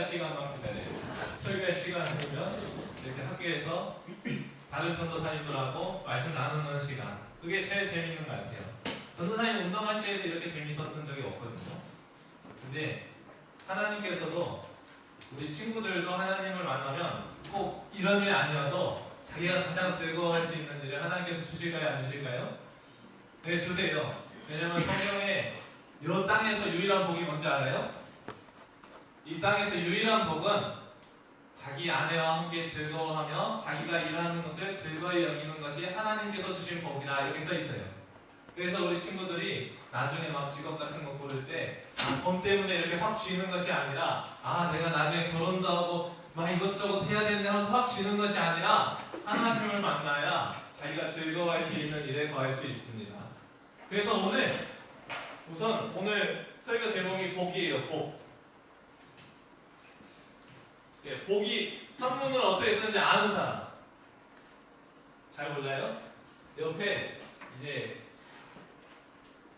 시간만 기다려요. 설교할 시간 되면 이렇게 학교에서 다른 전도사님들하고 말씀 나누는 시간, 그게 제일 재밌는 것 같아요. 전도사님 운동할 때에도 이렇게 재밌었던 적이 없거든요. 근데 하나님께서도 우리 친구들도 하나님을 만나면 꼭 이런 일 아니어도 자기가 가장 즐거워할 수 있는 일을 하나님께서 주실까요? 안 주실까요? 네, 주세요. 왜냐면 성경에 이 땅에서 유일한 복이 뭔지 알아요? 이 땅에서 유일한 복은 자기 아내와 함께 즐거워하며 자기가 일하는 것을 즐거이 여기는 것이 하나님께서 주신 복이라 이렇게 써 있어요. 그래서 우리 친구들이 나중에 막 직업 같은 거 고를 때 돈 때문에 이렇게 확 쥐는 것이 아니라 내가 나중에 결혼도 하고 막 이것저것 해야 되는데 하면서 확 쥐는 것이 아니라 하나님을 만나야 자기가 즐거워할 수 있는 일에 거할 수 있습니다. 그래서 오늘 설교 제목이 복이에요. 복. 예, 복이 한문을 어떻게 쓰는지 아는 사람. 잘 몰라요? 옆에 이제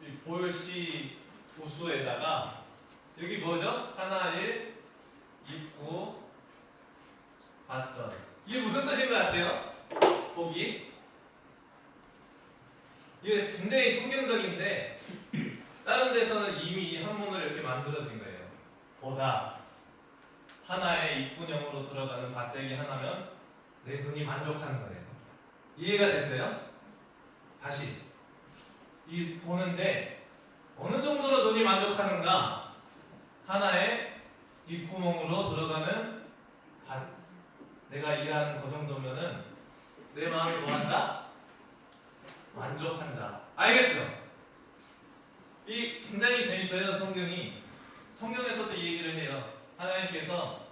이 볼시 부수에다가 여기 뭐죠? 하나일 입구 받전. 이게 무슨 뜻인 것 같아요? 복이. 이게 굉장히 성경적인데 다른 데서는 이미 이 한문을 이렇게 만들어진 거예요. 보다 하나의 입구형으로 들어가는 밭대기 하나면 내 눈이 만족하는 거예요. 이해가 됐어요? 다시 이 보는데 어느 정도로 눈이 만족하는가? 하나의 입구멍으로 들어가는 밭, 내가 일하는 그 정도면은 내 마음이 뭐한다? 만족한다. 알겠죠? 이 굉장히 재밌어요. 성경에서도 이 얘기를 해요. 하나님께서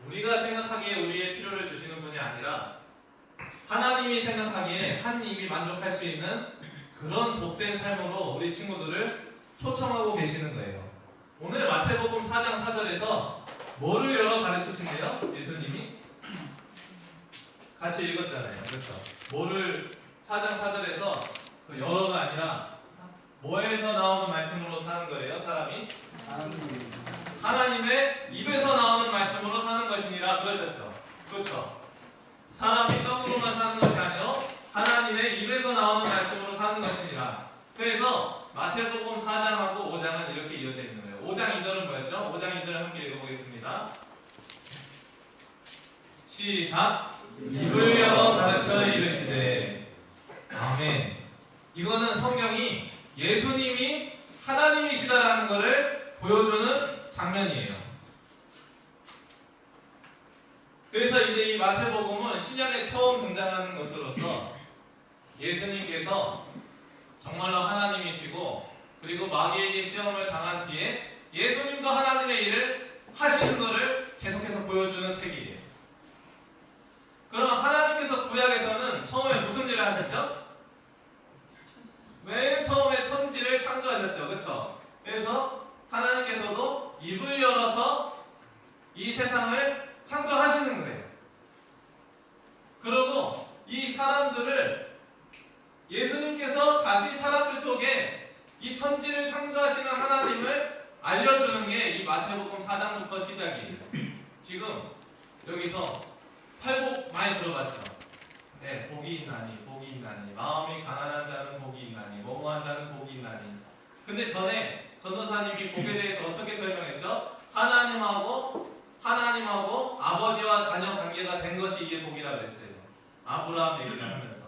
우리가 생각하기에 우리의 필요를 주시는 분이 아니라 하나님이 생각하기에 한 입이 만족할 수 있는 그런 복된 삶으로 우리 친구들을 초청하고 계시는 거예요. 오늘 마태복음 4장 4절에서 뭐를 열어 가르치신대요? 예수님이 같이 읽었잖아요. 그렇죠? 뭐를 4장 4절에서 그 열어가 아니라 뭐에서 나오는 말씀으로 사는 거예요? 사람이? 하나님의 입에서 나오는 말씀으로 사는 것이니라 그러셨죠. 그렇죠? 사람이 떡으로만 사는 것이 아니요 하나님의 입에서 나오는 말씀으로 사는 것이니라. 그래서 마태복음 4장하고 5장은 이렇게 이어져 있는 거예요. 5장 2절은 뭐였죠? 5장 2절을 함께 읽어보겠습니다. 시작! 입을 열어 가르쳐 이르시되. 아멘. 이거는 성경이 예수님이 하나님이시다라는 것을 보여주는 장면이에요. 그래서 이제 이 마태복음은 신약에 처음 등장하는 것으로서 예수님께서 정말로 하나님이시고 그리고 마귀에게 시험을 당한 뒤에 예수님도 하나님의 일을 하시는 것을 계속해서 보여주는 책이에요. 그럼 하나님께서 구약에서는 처음에 무슨 일을 하셨죠? 맨 처음에 천지를 창조하셨죠. 그렇죠? 그래서 하나님께서도 입을 열어서 이 세상을 창조하시는 거예요. 그리고 이 사람들을 예수님께서 다시 사람들 속에 이 천지를 창조하시는 하나님을 알려주는 게 이 마태복음 4장부터 시작이에요. 지금 여기서 팔복 많이 들어봤죠? 네, 복이 있나니, 복이 있나니, 마음이 가난한 자는 복이 있나니, 뭐뭐한 자는 복이 있나니. 근데 전에 전도사님이 복에 대해서 어떻게 설명했죠? 하나님하고 아버지와 자녀 관계가 된 것이 이게 복이라고 했어요. 아브라함 얘기를 하면서.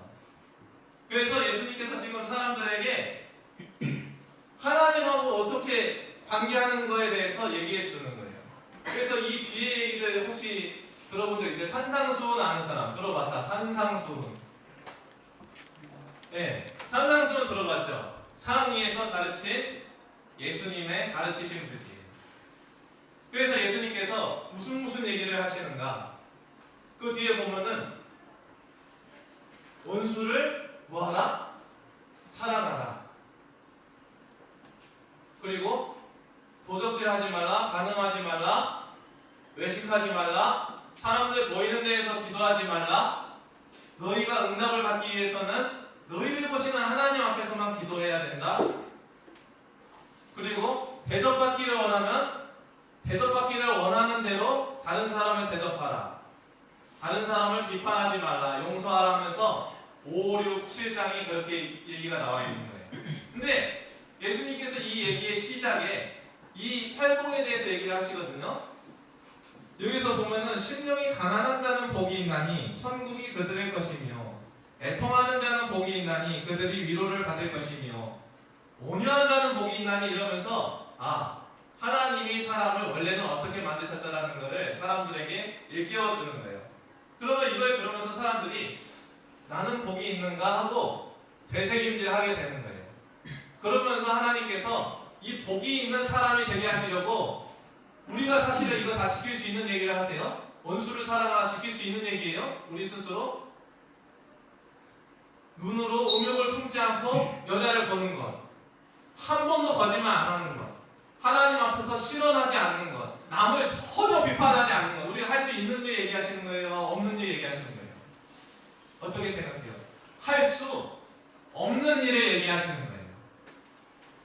그래서 예수님께서 지금 사람들에게 하나님하고 어떻게 관계하는 거에 대해서 얘기해 주는 거예요. 그래서 이 뒤에 얘기들 혹시 들어본 적 있어요? 산상수훈 아는 사람? 들어봤다. 산상수훈. 네, 산상수훈 들어봤죠? 산 위에서 가르친 예수님의 가르치신 글이에요. 그래서 예수님께서 무슨 얘기를 하시는가? 그 뒤에 보면은 원수를 뭐하라? 사랑하라. 그리고 도적질하지 말라, 간음하지 말라, 외식하지 말라, 사람들 모이는 데에서 기도하지 말라. 너희가 응답을 받기 위해서는 너희를 보시는 하나님 앞에서만 기도해야 된다. 그리고 대접받기를 예로 다른 사람을 대접하라, 다른 사람을 비판하지 말라, 용서하라 하면서 5, 6, 7장이 그렇게 얘기가 나와 있는 거예요. 근데 예수님께서 이 얘기의 시작에 이 팔복에 대해서 얘기를 하시거든요. 여기서 보면은 심령이 가난한 자는 복이 있나니 천국이 그들의 것이며, 애통하는 자는 복이 있나니 그들이 위로를 받을 것이며, 온유한 자는 복이 있나니, 이러면서 하나님이 사람을 원래는 어떻게 만드셨다라는 것을 사람들에게 일깨워 주는 거예요. 그러면 이걸 들으면서 사람들이 나는 복이 있는가 하고 되새김질하게 되는 거예요. 그러면서 하나님께서 이 복이 있는 사람이 되게 하시려고, 우리가 사실은 이거 다 지킬 수 있는 얘기를 하세요. 원수를 사랑하라 지킬 수 있는 얘기예요. 우리 스스로 눈으로 음욕을 품지 않고 여자를 보는 것, 한 번도 거짓말 안 하는 것, 하나님 앞에서 실언하지 않는 것, 남을 전혀 비판하지 않는 것. 우리가 할 수 있는 일 얘기하시는 거예요? 없는 일 얘기하시는 거예요? 어떻게 생각해요? 할 수 없는 일을 얘기하시는 거예요.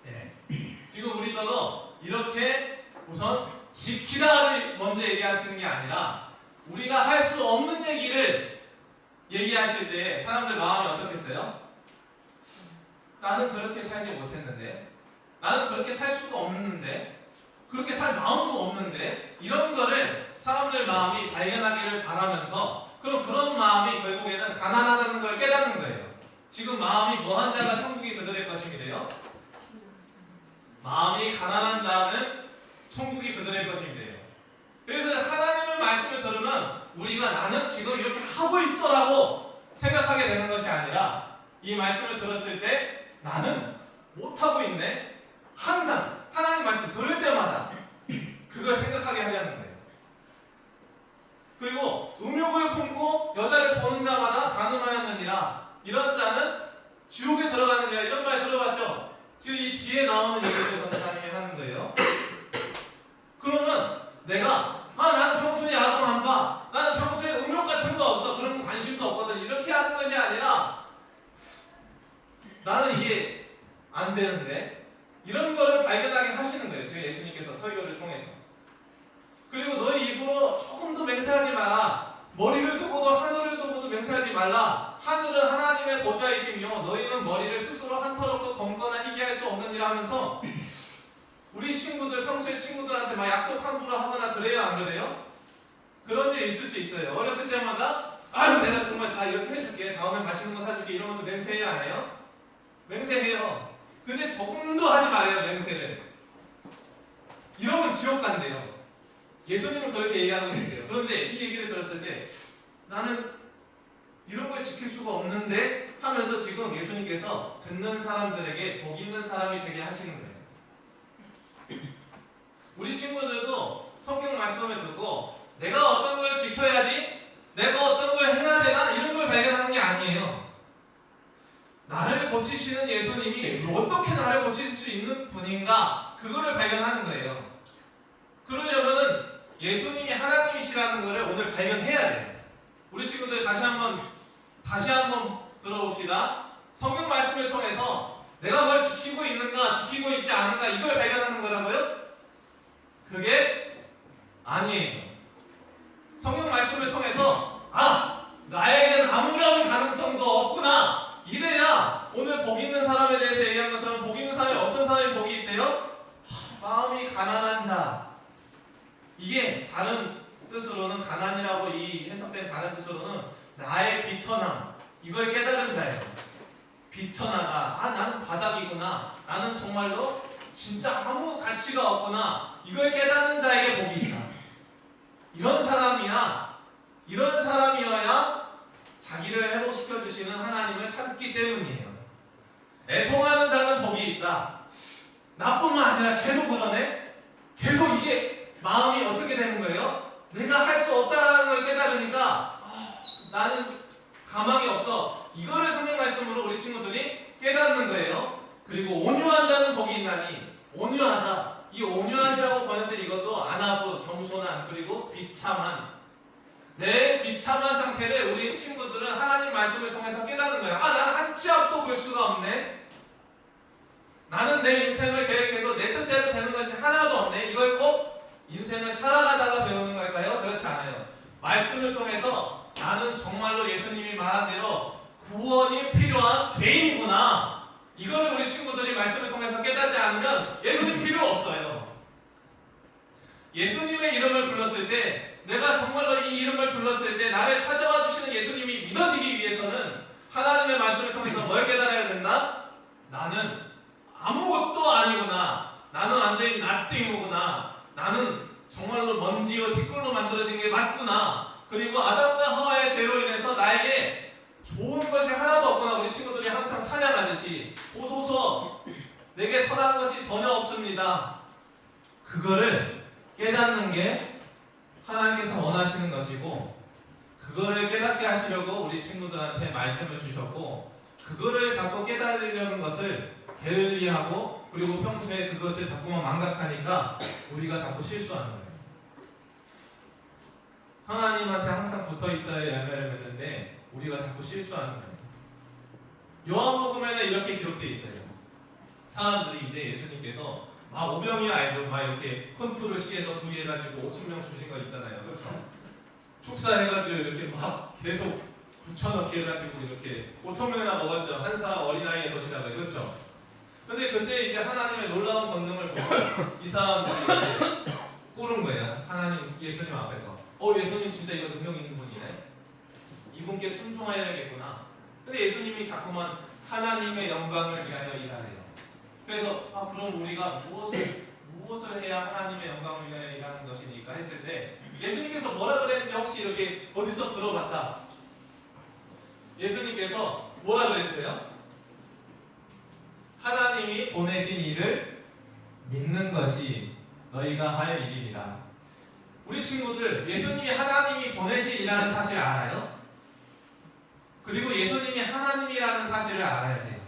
네. 지금 우리도 이렇게 우선 지키라를 먼저 얘기하시는 게 아니라 우리가 할 수 없는 얘기를 얘기하실 때 사람들 마음이 어떻겠어요? 나는 그렇게 살지 못했는데, 나는 그렇게 살 수가 없는데, 그렇게 살 마음도 없는데, 이런 거를 사람들 마음이 발견하기를 바라면서, 그럼 그런 마음이 결국에는 가난하다는 걸 깨닫는 거예요. 지금 마음이 뭐한 자가 천국이 그들의 것임이래요? 마음이 가난한 자는 천국이 그들의 것임이래요. 그래서 하나님의 말씀을 들으면 우리가 나는 지금 이렇게 하고 있어라고 생각하게 되는 것이 아니라, 이 말씀을 들었을 때 나는 못하고 있네, 항상 하나님 말씀 들을 때마다 그걸 생각하게 하려는 거예요. 그리고 음욕을 품고 여자를 보는 자마다 간음하였느니라, 이런 자는 지옥에 들어가느니라, 이런 말 들어봤죠? 지금 이 뒤에 나오는 얘기를 전도사님이 하는 거예요. 그러면 내가 나는 평소에 야동 안 봐, 나는 평소에 음욕 같은 거 없어, 그런 거 관심도 없거든, 이렇게 하는 것이 아니라 나는 이게 안 되는데, 이런 거를 발견하게 하시는 거예요. 지금 예수님께서 설교를 통해서. 그리고 너희 입으로 조금도 맹세하지 마라. 머리를 두고도 하늘을 두고도 맹세하지 말라. 하늘은 하나님의 보좌이시며 너희는 머리를 스스로 한 터럭도 검거나 희귀할 수 없느니라 하면서, 우리 친구들 평소에 친구들한테 막 약속 함부로 하거나 그래요, 안 그래요? 그런 일이 있을 수 있어요. 어렸을 때마다 내가 정말 다 이렇게 해줄게, 다음에 맛있는 거 사줄게, 이러면서 맹세해요, 안 해요? 맹세해요. 근데 조금도 하지 말아요, 맹세를. 이러면 지옥 간대요. 예수님은 그렇게 얘기하고 계세요. 그런데 이 얘기를 들었을 때 나는 이런 걸 지킬 수가 없는데 하면서 지금 예수님께서 듣는 사람들에게 복 있는 사람이 되게 하시는 거예요. 우리 친구들도 성경 말씀을 듣고 내가 어떤 걸 지켜야지, 내가 어떤 걸 해야 되나, 이런 걸 발견하는 게 아니에요. 나를 고치시는 예수님이 어떻게 나를 고칠 수 있는 분인가, 그거를 발견하는 거예요. 그러려면은 예수님이 하나님이시라는 것을 오늘 발견해야 돼요. 우리 친구들 다시 한번 들어봅시다. 성경 말씀을 통해서 내가 뭘 지키고 있는가, 지키고 있지 않은가, 이걸 발견하는 거라고요? 그게 아니에요. 성경 말씀을 통해서 나에겐 아무런 가능성도 없구나, 이래야 오늘 복 있는 사람에 대해서 얘기한 것처럼 복 있는 사람이 어떤 사람이 복이 있대요? 마음이 가난한 자. 이게 다른 뜻으로는, 가난이라고 이 해석된 다른 뜻으로는 나의 비천함, 이걸 깨달은 자예요. 비천하다, 나는 바닥이구나, 나는 정말로 진짜 아무 가치가 없구나, 이걸 깨닫는 자에게 복이 있다. 이런 사람이어야 자기를 회복시켜 주시는 하나님을 찾기 때문이에요. 애통하는 자는 복이 있다. 나뿐만 아니라 쟤도 그러네. 계속 이게 마음이 어떻게 되는 거예요? 내가 할 수 없다는 걸 깨달으니까 나는 가망이 없어. 이거를 성경 말씀으로 우리 친구들이 깨닫는 거예요. 그리고 온유한 자는 복이 있나니, 온유하다. 이 온유한이라고 번역된 이것도 안하고, 겸손한, 그리고 비참한, 내 비참한 상태를 우리 친구들은 하나님 말씀을 통해서 깨닫는 거예요. 나는 한 치 앞도 볼 수가 없네. 나는 내 인생을 계획해도 내 뜻대로 되는 것이 하나도 없네. 이걸 꼭 인생을 살아가다가 배우는 걸까요? 말씀을 통해서 나는 정말로 예수님이 말한 대로 구원이 필요한 죄인이구나. 이거를 우리 친구들이 말씀을 통해서 깨닫지 않으면 예수님 필요 없어요. 예수님의 이름을 불렀을 때, 내가 정말로 이 이름을 불렀을 때 나를 찾아와 주시는 예수님이 믿어지기 위해서는 하나님의 말씀을 통해서 뭘 깨달아야 된다? 나는 아무것도 아니구나. 나는 완전히 nothing이구나. 나는 정말로 먼지와 티끌로 만들어진 게 맞구나. 그리고 아담과 하와의 죄로 인해서 나에게 좋은 것이 하나도 없구나. 우리 친구들이 항상 찬양하듯이 보소서 내게 선한 것이 전혀 없습니다. 그거를 깨닫는 게 하나님께서 원하시는 것이고, 그거를 깨닫게 하시려고 우리 친구들한테 말씀을 주셨고, 그거를 자꾸 깨달으려는 것을 게을리하고, 그리고 평소에 그것을 자꾸만 망각하니까 우리가 자꾸 실수하는 거예요. 하나님한테 항상 붙어 있어야 열매를 맺는데 우리가 자꾸 실수하는 거예요. 요한복음에는 이렇게 기록되어 있어요. 사람들이 이제 예수님께서 막 오병이 알죠? 막 이렇게 컨트롤 C에서 2개 해가지고 5,000명 주신 거 있잖아요. 그렇죠? 축사해가지고 이렇게 막 계속 9,000원 해가지고 이렇게 5,000명이나 먹었죠. 한 사람 어린아이의 도시락을. 그렇죠? 근데 그때 이제 하나님의 놀라운 권능을 보고 이 사람들이 꿇은 거예요. 하나님, 예수님 앞에서. 예수님 진짜 이거 능력 있는 분이네. 이분께 순종해야겠구나. 근데 예수님이 자꾸만 하나님의 영광을 위하여 일하래요. 그래서 그럼 우리가 무엇을 해야 하나님의 영광을 위하여 일하는 것이니까 했을 때 예수님께서 뭐라 그랬는지 혹시 이렇게 어디서 들어봤다? 예수님께서 뭐라 그랬어요? 하나님이 보내신 이를 믿는 것이 너희가 할 일이니라. 우리 친구들, 예수님이 하나님이 보내신 일이라는 사실을 알아요? 그리고 예수님이 하나님이라는 사실을 알아야 돼요.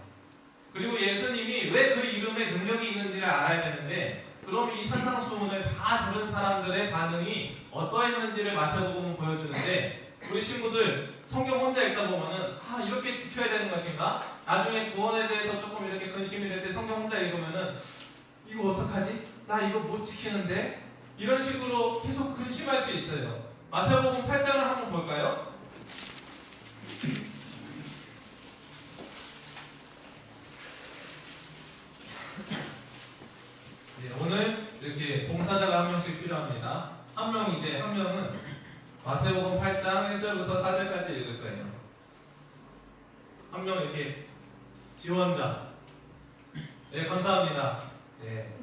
그리고 예수님이 왜 그 이름에 능력이 있는지를 알아야 되는데, 그럼 이 산상수훈을 다 들은 사람들의 반응이 어떠했는지를 마태복음은 보여주는데, 우리 친구들 성경 혼자 읽다 보면은 이렇게 지켜야 되는 것인가? 나중에 구원에 대해서 조금 이렇게 근심이 될 때 성경 혼자 읽으면은 이거 어떡하지? 나 이거 못 지키는데? 이런 식으로 계속 근심할 수 있어요. 마태복음 8장을 한번 볼까요? 네, 오늘 이렇게 봉사자가 한 명씩 필요합니다. 한 명은 마태복음 8장 1절부터 4절까지 읽을 거예요. 한 명 이렇게 지원자. 네, 감사합니다. 네,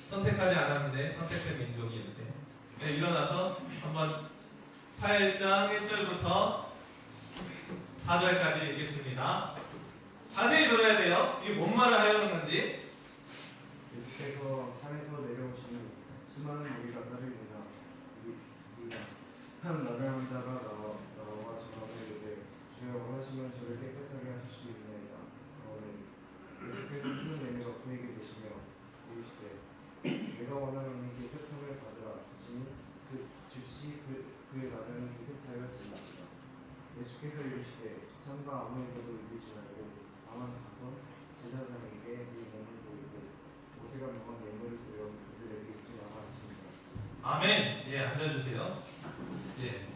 선택하지 않았는데 선택된 민족이 이렇게. 네, 일어나서 한번 8장 1절부터 4절까지 읽겠습니다. 자세히 들어야 돼요. 이게 뭔 말을 하려는 건지. 예수께서 산에서 내려오시니 수많은 무리가 따르니라. 한 나병한 자가 나와 저하고 이르되 주여 원하시면 저를 깨끗하게 하실 수 있나이다. 예수께서 손을 내밀어 그에게 대시며 이르시되 내가 원하노니 깨끗함을 받으라 하시니 즉시 그의 나병이 깨끗하여지니라. 예수께서 이르시되 산과 아무에게도 이르지 말고 다만 가서 제사장에게 네 몸을 보이고 모세가 명한 예물을 드려 그들에게 주라고 하십니다. 아멘. 예, 앉아주세요. 예.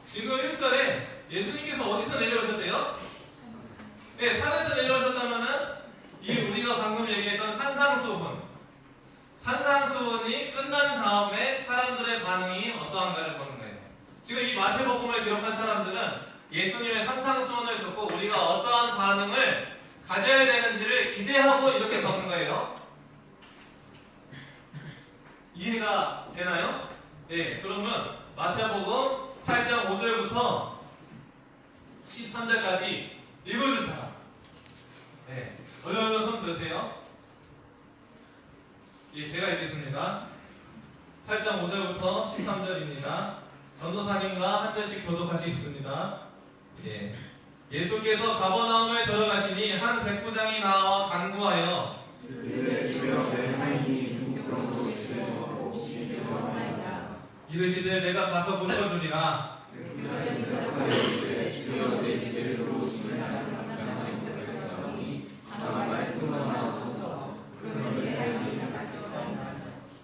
지금 1절에 예수님께서 어디서 내려오셨대요? 예, 산에서 내려오셨다면은 이 우리가 방금 얘기했던 산상수훈이 끝난 다음에 사람들의 반응이 어떠한가를 보는 거예요. 지금 이 마태복음을 기록한 사람들은 예수님의 산상수훈을 듣고 우리가 어떠한 반응을 가져야 되는지를 기대하고 이렇게 적은 거예요. 이해가 되나요? 네, 그러면 마태복음 8장 5절부터 13절까지 읽어주세요. 네, 얼른 손 드세요. 예, 제가 읽겠습니다. 8장 5절부터 13절입니다. 전도사님과 한 절씩 교독하시겠습니다. 예. 예수께서 가버나움에 들어가시니 한 백부장이 나와 간구하여 이르시되 내가 가서 고쳐주리라.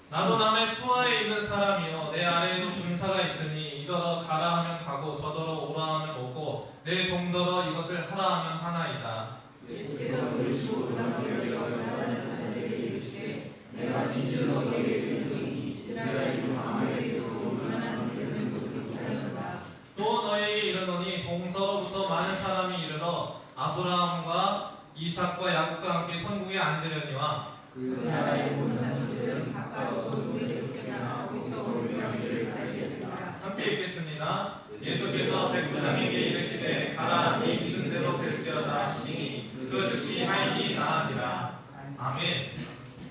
나도 남의 수하에 있는 사람이요 내 아래에도 군사가 있으니 이더러 가라 하면 가고 저더러 오라 하면 오고 내 종더러 이것을 하라 하면 하나이다. 예수께서 부르시고 올라가기를 원하는 자들에게 이르시되 내가 진실로 너희에게 이르노니 이스라엘 중 아무에게서 올 만한 이름을 묻지 못하였노라. 또 너에게 이르노니 동서로부터 많은 사람이 이르러 아브라함과 이삭과 야곱과 함께 천국에 앉으려니와 그 나라의 모든 자손들은 가까워 그의 쫓겨나 거기서 올명이를 달리리라. 함께 읽겠습니다. 예수께서 백부장에게 이르시되 가라 네 믿음대로 될지어다 하시니 그 즉시 하인이 나으니라. 아멘.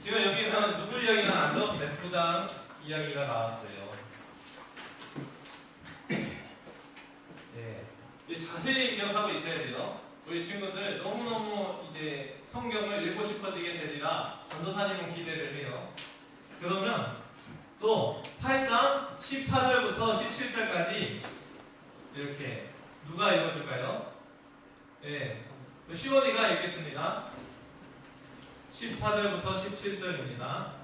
지금 여기서 누구 이야기가 나왔죠? 백부장 이야기가 나왔어요. 네. 자세히 기억하고 있어야 돼요. 우리 친구들 너무너무 이제 성경을 읽고 싶어지게 되리라 전도사님은 기대를 해요. 그러면 또 8장 14절부터 17절까지 이렇게 누가 읽어줄까요? 네, 시원이가 읽겠습니다. 14절부터 17절입니다.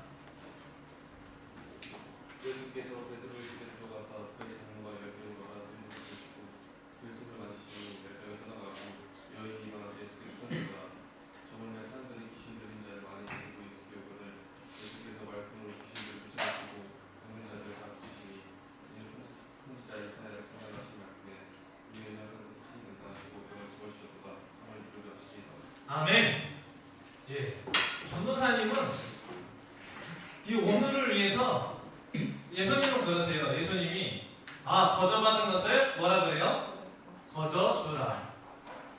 예수께서 베드로에게 들어가서 그의 장모가 열병을 받아 눈물을 붓으시고 그의 손을 만지시고 열병이 떠나가고 여인이 일어나서 예수께 수건을 다 저물매 사람들이 귀신 들린 자를 많이 데리고 예수께 오거늘 예수께서 말씀으로 귀신들을 쫓아내시고 강는 자들을 다 붙이시니 이는 선지자 이사야를 통하여 하신 말씀에 우리는 하나님께서 친히 감당하시고 병을 집어주셨도다 하나님 부르자 하시리이다. 아멘. 예, 전도사님은 이 오늘을 위해서 예수님은 그러세요. 예수님이 거저받은 것을 뭐라 그래요? 거저주라.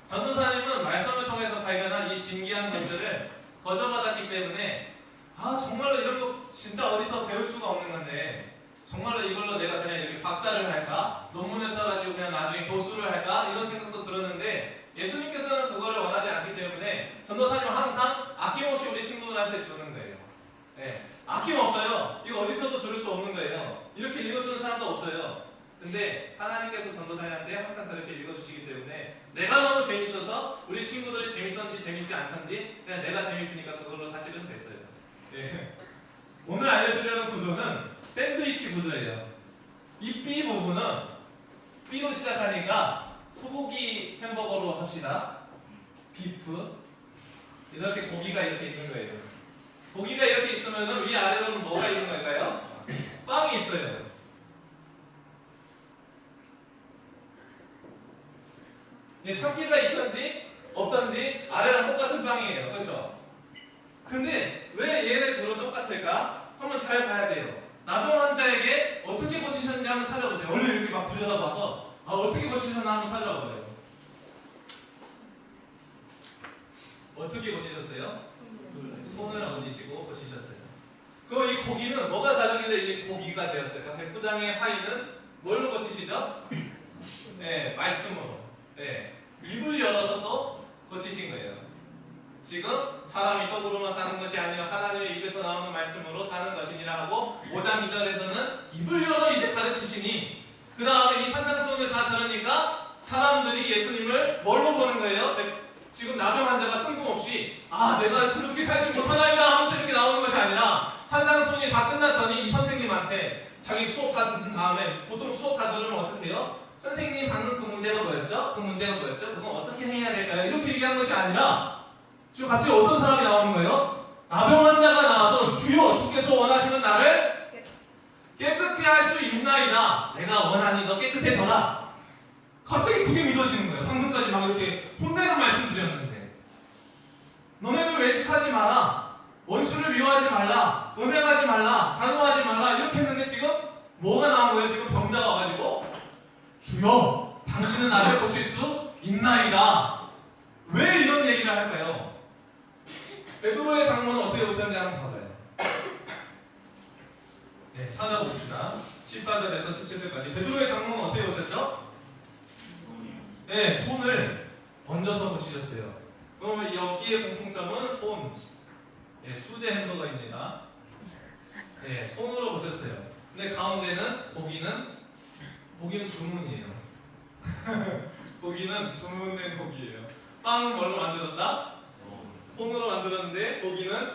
전도사님은 말씀을 통해서 발견한 이 진귀한 것들을 거저받았기 때문에 정말로 이런 거 진짜 어디서 배울 수가 없는 건데 정말로 이걸로 내가 그냥 이렇게 박사를 할까? 논문을 써가지고 그냥 나중에 교수를 할까? 이런 생각도 들었는데 예수님께서는 그거를 원하지 않기 때문에 전도사님은 항상 아낌없이 우리 친구들한테 주는 거예요. 네, 아낌없어요. 이거 어디서도 들을 수 없는 거예요. 이렇게 읽어주는 사람도 없어요. 근데 하나님께서 전도사님한테 항상 그렇게 읽어주시기 때문에 내가 너무 재밌어서 우리 친구들이 재밌던지 재밌지 않던지 그냥 내가 재밌으니까 그걸로 사실은 됐어요. 네. 오늘 알려주려는 구조는 샌드위치 구조예요. 이 B 부분은 B로 시작하니까 소고기 햄버거로 합시다. 비프. 이렇게 고기가 이렇게 있는 거예요. 고기가 이렇게 있으면 위아래로는 뭐가 있는 걸까요? 빵이 있어요. 참기가 있던지 없던지 아래랑 똑같은 빵이에요. 그렇죠? 근데 왜 얘네 둘은 똑같을까? 한번 잘 봐야 돼요. 나병 환자에게 어떻게 고치셨는지 한번 찾아보세요. 원래 이렇게 막 들여다봐서 어떻게 고치셨나 한번 찾아보세요. 어떻게 고치셨어요? 손을 얹으시고 고치셨어요. 그럼 이 고기는 뭐가 다르길래 이게 고기가 되었을까? 백부장의 하인은 뭘로 고치시죠? 네, 말씀으로. 네, 입을 열어서도 고치신 거예요. 지금 사람이 떡으로만 사는 것이 아니라 하나님의 입에서 나오는 말씀으로 사는 것이니라 하고 5장 2절에서는 입을 열어 이제 가르치시니 그 다음에 이 산상수훈을 다 들으니까 사람들이 예수님을 뭘로 보는 거예요? 지금 나병 환자가 뜬금없이 내가 그렇게 살지 못하나이다 하면서 이렇게 나오는 것이 아니라 산상수훈이 다 끝났더니 이 선생님한테 자기 수업 다 듣는 다음에 보통 수업 다 들으면 어떻게 해요? 선생님 방금 그 문제가 뭐였죠? 그 문제가 뭐였죠? 그건 어떻게 해야 될까요? 이렇게 얘기한 것이 아니라 지금 갑자기 어떤 사람이 나오는 거예요? 나병 환자가 나와서 주여 주께서 원하시는 나를 깨끗게 할 수 있나이다. 내가 원하니 너 깨끗해져라. 갑자기 그게 믿어지는 거예요. 방금까지 막 이렇게 혼내는 말씀 드렸는데 너네들 외식하지 마라. 원수를 미워하지 말라. 음행하지 말라. 간호하지 말라. 이렇게 했는데 지금 뭐가 나온 거예요? 지금 병자가 와가지고 주여 당신은 나를 고칠 수 있나이다. 왜 이런 얘기를 할까요? 베드로의 장모는 어떻게 고쳤는지 한번 봐봐요. 네, 찾아봅시다. 14절에서 17절까지 베드로의 장모는 어떻게 고쳤죠? 네, 손을 얹어서 고치셨어요. 그러면 여기에 공통점은 손. 네, 수제 햄버거입니다. 네, 손으로 고쳤어요. 근데 가운데는 고기는 주문이에요. 고기는 주문된 고기예요. 빵은 뭘로 만들었다? 손으로 만들었는데 고기는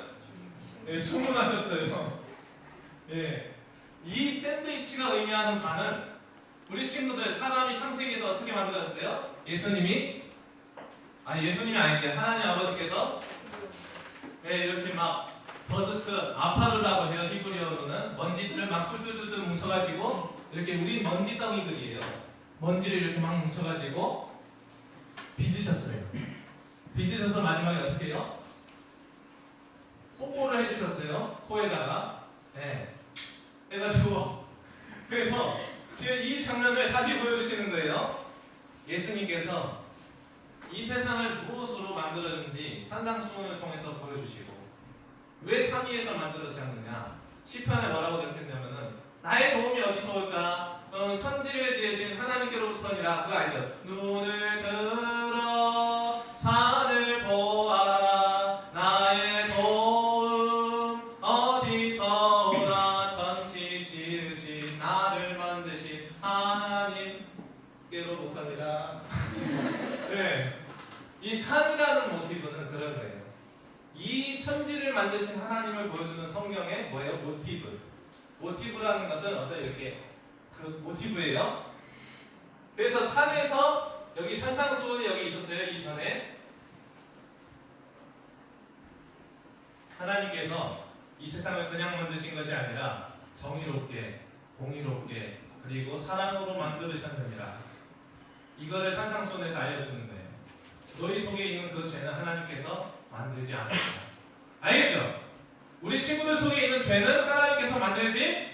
주문하셨어요. 이 샌드위치가 의미하는 바는 우리 친구들 사람이 창세기에서 어떻게 만들어졌어요? 예수님이 아니지 하나님 아버지께서 이렇게 막 더스트 아파르라고 해요. 히브리어로는 먼지들을 막 뚫뚫뚫 뭉쳐가지고 이렇게 우린 먼지 덩이들이에요. 먼지를 이렇게 막 뭉쳐가지고 빚으셨어요. 빚으셔서 마지막에 어떻게 해요? 호포를 해주셨어요. 코에다가 해가지고 그래서 지금 이 장면을 다시 보여주시는 거예요. 예수님께서 이 세상을 무엇으로 만들었는지 산상수훈을 통해서 보여주시고 왜 산 위에서 만들어졌느냐. 시편에 뭐라고 적혔냐면은 나의 도움이 어디서 올까? 천지를 지으신 하나님께로부터니라. 그거 알죠? 눈을 들어 산을 보아라. 나의 도움 어디서 오나. 천지 지으신 나를 만드신 하나님께로부터니라. 네. 이 산이라는 모티브는 그런 거예요. 이 천지를 만드신 하나님을 보여주는 성경의 뭐예요? 모티브. 모티브라는 것은 어떤 이렇게 그 모티브예요. 그래서 산에서 여기 산상수훈이 여기 있었어요. 이전에 하나님께서 이 세상을 그냥 만드신 것이 아니라 정의롭게, 공의롭게, 그리고 사랑으로 만들으셨느니라. 이거를 산상수훈에서 알려주는 거예요. 너희 속에 있는 그 죄는 하나님께서 만들지 않았다. 알겠죠? 우리 친구들 속에 있는 죄는 하나님께서 만들지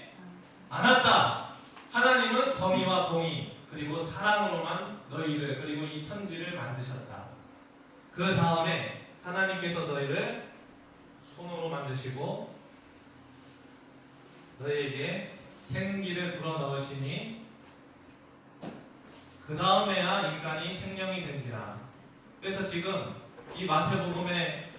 않았다. 하나님은 정의와 공의 그리고 사랑으로만 너희를 그리고 이 천지를 만드셨다. 그 다음에 하나님께서 너희를 손으로 만드시고 너희에게 생기를 불어넣으시니 그 다음에야 인간이 생명이 된지라. 그래서 지금 이 마태복음의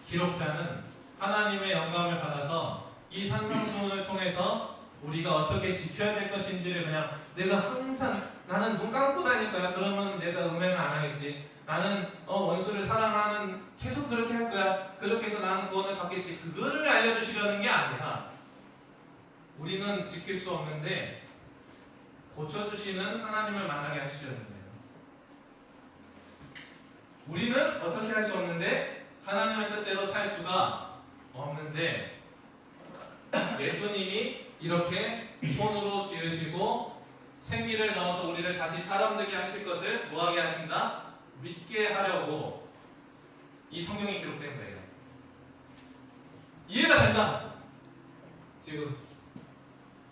기록자는 하나님의 영감을 받아서 이 산상수훈을 통해서 우리가 어떻게 지켜야 될 것인지를 그냥 내가 항상 나는 눈 감고 다닐 거야. 그러면 내가 음행을 안 하겠지. 나는 원수를 사랑하는 계속 그렇게 할 거야. 그렇게 해서 나는 구원을 받겠지. 그거를 알려주시려는 게 아니라 우리는 지킬 수 없는데 고쳐주시는 하나님을 만나게 하시려는 거예요. 우리는 어떻게 할 수 없는데 하나님의 뜻대로 살 수가 없는데 예수님이 이렇게 손으로 지으시고 생기를 넣어서 우리를 다시 사람 되게 하실 것을 뭐하게 하신다? 믿게 하려고 이 성경이 기록된 거예요. 이해가 된다. 지금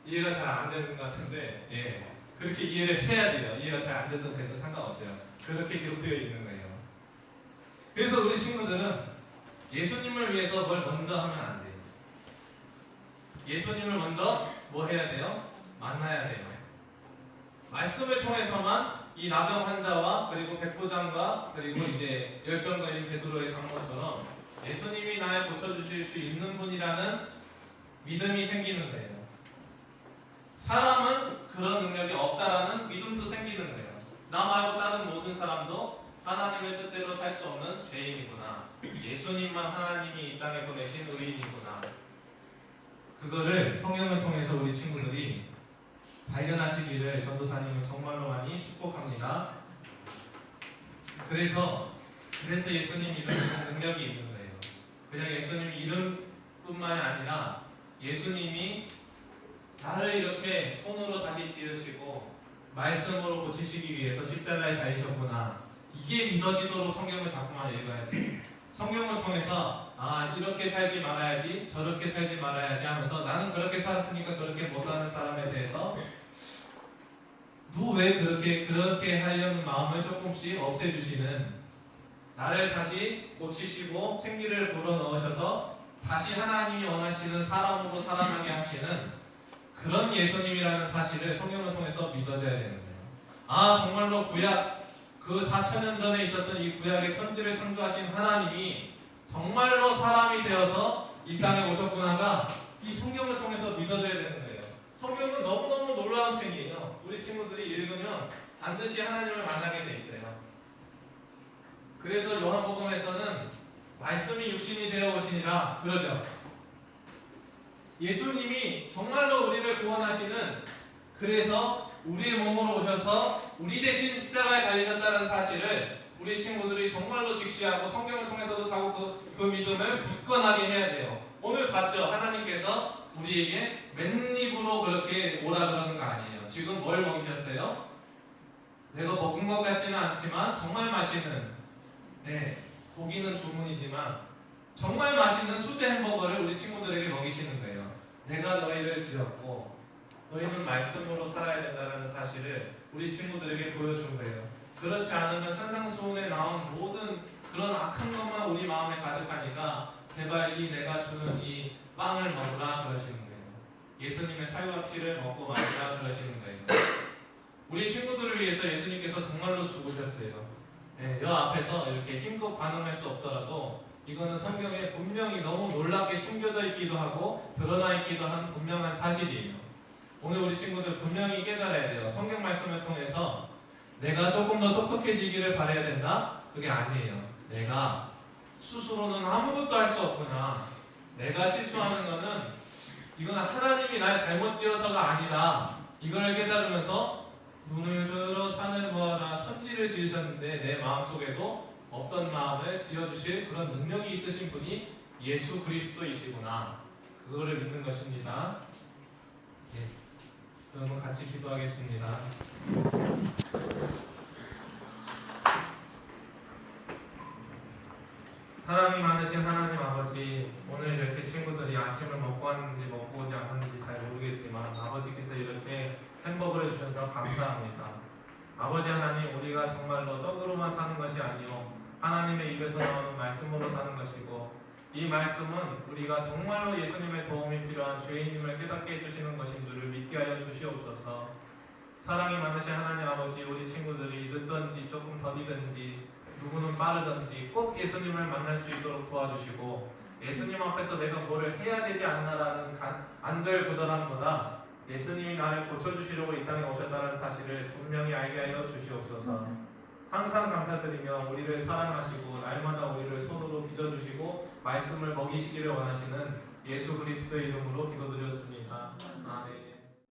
이해가 잘 안 되는 것 같은데 그렇게 이해를 해야 돼요. 이해가 잘 안 되든 되든 상관없어요. 그렇게 기록되어 있는 거예요. 그래서 우리 친구들은 예수님을 위해서 뭘 먼저 하면 안 돼요. 예수님을 먼저 뭐 해야 돼요? 만나야 돼요. 말씀을 통해서만 이 나병 환자와 그리고 백부장과 그리고 이제 열병 걸린 베드로의 장모처럼 예수님이 나를 고쳐주실 수 있는 분이라는 믿음이 생기는 거예요. 사람은 그런 능력이 없다라는 믿음도 생기는 거예요. 나 말고 다른 모든 사람도 하나님의 뜻대로 살 수 없는 죄인이구나. 예수님만 하나님이 이 땅에 보내신 의인이구나. 그거를 성경을 통해서 우리 친구들이 발견하시기를 전도사님은 정말로 많이 축복합니다. 그래서 예수님 이름은 능력이 있는 거예요. 그냥 예수님 이름뿐만이 아니라 예수님이 나를 이렇게 손으로 다시 지으시고 말씀으로 고치시기 위해서 십자가에 달리셨구나. 이게 믿어지도록 성경을 자꾸만 읽어야 돼요. 성경을 통해서 이렇게 살지 말아야지 저렇게 살지 말아야지 하면서 나는 그렇게 살았으니까 그렇게 못 사는 사람에 대해서 너 왜 그렇게 하려는 마음을 조금씩 없애주시는, 나를 다시 고치시고 생기를 불어넣으셔서 다시 하나님이 원하시는 사람으로 살아나게 하시는 그런 예수님이라는 사실을 성경을 통해서 믿어져야 되는 거예요. 정말로 구약 그 4,000년 전에 있었던 이 구약의 천지를 창조하신 하나님이 정말로 사람이 되어서 이 땅에 오셨구나가 이 성경을 통해서 믿어져야 되는 거예요. 성경은 너무너무 놀라운 책이에요. 우리 친구들이 읽으면 반드시 하나님을 만나게 돼 있어요. 그래서 요한복음에서는 말씀이 육신이 되어 오시니라 그러죠. 예수님이 정말로 우리를 구원하시는 그래서 우리의 몸으로 오셔서 우리 대신 십자가에 달리셨다는 사실을 우리 친구들이 정말로 직시하고 성경을 통해서도 자꾸 그 믿음을 굳건하게 해야 돼요. 오늘 봤죠? 하나님께서 우리에게 맨입으로 그렇게 오라 그러는 거 아니에요. 지금 뭘 먹이셨어요? 내가 먹은 것 같지는 않지만 정말 맛있는, 고기는 주문이지만 정말 맛있는 수제 햄버거를 우리 친구들에게 먹이시는 거예요. 내가 너희를 지었고 너희는 말씀으로 살아야 된다는 사실을 우리 친구들에게 보여준 거예요. 그렇지 않으면 산상수훈에 나온 모든 그런 악한 것만 우리 마음에 가득하니까 제발 이 내가 주는 이 빵을 먹으라 그러시는 거예요. 예수님의 살과 피를 먹고 마시라 그러시는 거예요. 우리 친구들을 위해서 예수님께서 정말로 죽으셨어요. 여 앞에서 이렇게 힘껏 반응할 수 없더라도 이거는 성경에 분명히 너무 놀랍게 숨겨져 있기도 하고 드러나 있기도 한 분명한 사실이에요. 오늘 우리 친구들 분명히 깨달아야 돼요. 성경 말씀을 통해서 내가 조금 더 똑똑해지기를 바라야 된다? 그게 아니에요. 내가 스스로는 아무것도 할 수 없구나. 내가 실수하는 거는 이거는 하나님이 날 잘못 지어서가 아니라 이걸 깨달으면서 눈을 들어 산을 보아라 천지를 지으셨는데 내 마음속에도 없던 마음을 지어주실 그런 능력이 있으신 분이 예수 그리스도이시구나. 그거를 믿는 것입니다. 여러분 같이 기도하겠습니다. 사랑이 많으신 하나님 아버지, 오늘 이렇게 친구들이 아침을 먹고 왔는지 먹고 오지 않았는지 잘 모르겠지만 아버지께서 이렇게 햄버거를 주셔서 감사합니다. 아버지 하나님, 우리가 정말로 떡으로만 사는 것이 아니요 하나님의 입에서 나오는 말씀으로 사는 것이고 이 말씀은 우리가 정말로 예수님의 도움이 필요한 죄인임을 깨닫게 해주시는 것인 줄을 믿게 하여 주시옵소서. 사랑이 많으신 하나님 아버지, 우리 친구들이 늦든지 조금 더디든지 누구는 빠르든지 꼭 예수님을 만날 수 있도록 도와주시고 예수님 앞에서 내가 뭐를 해야 되지 않나라는 안절부절함보다 예수님이 나를 고쳐주시려고 이 땅에 오셨다는 사실을 분명히 알게 하여 주시옵소서. 항상 감사드리며 우리를 사랑하시고 날마다 우리를 손으로 빚어주시고 말씀을 먹이시기를 원하시는 예수 그리스도의 이름으로 기도드렸습니다. 아멘.